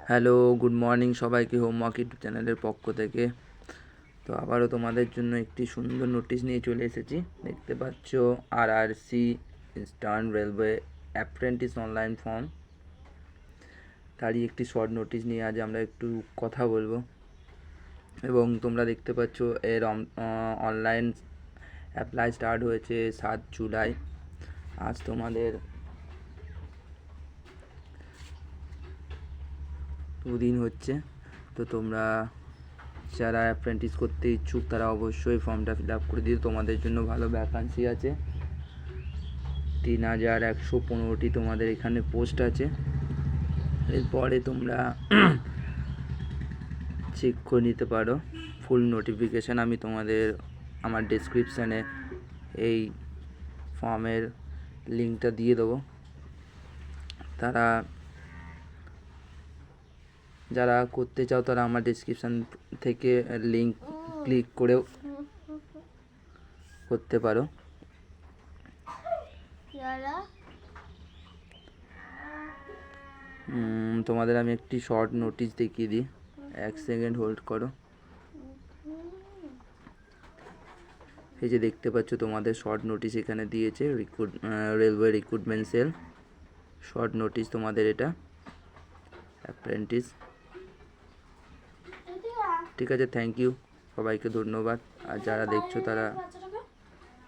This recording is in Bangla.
হ্যালো, গুড মর্নিং সবাইকে হোমওয়ার্ক ইউটিউব চ্যানেলের পক্ষ থেকে। তো আবারও তোমাদের জন্য একটি সুন্দর নোটিশ নিয়ে চলে এসেছি। দেখতে পাচ্ছ RRC eastern railway apprentice online form, তারই একটি শর্ট নোটিশ নিয়ে আজ আমরা একটু কথা বলবো। এবং তোমরা দেখতে পাচ্ছ এর অনলাইন অ্যাপ্লাই স্টার্ট হয়েছে 7 জুলাই। আজ তোমাদের 2 দিন হচ্ছে। তো তোমরা যারা অ্যাপ্রেন্টিস করতে ইচ্ছুক তারা অবশ্যই ফর্মটা ফিল আপ করে দিও। তোমাদের জন্য ভালো ভ্যাকান্সি আছে, 3115টি তোমাদের এখানে পোস্ট আছে। এরপরে তোমরা চেক করে নিতে পারো ফুল নোটিফিকেশান। আমি তোমাদের আমার ডেসক্রিপশানে এই ফর্মের লিঙ্কটা দিয়ে দেবো। তারা যারা করতে চাও তারা আমার ডেসক্রিপশান থেকে লিঙ্ক ক্লিক করেও করতে পারো। তোমাদের আমি একটি শর্ট নোটিশ দেখিয়ে দিই, 1 সেকেন্ড হোল্ড করো। এই যে দেখতে পাচ্ছ তোমাদের শর্ট নোটিশ এখানে দিয়েছে, railway recruitment sell short notice তোমাদের এটা অ্যাপ্রেন্টিস। ঠিক আছে, থ্যাংক ইউ, সবাইকে ধন্যবাদ। আর যারা দেখছো তারা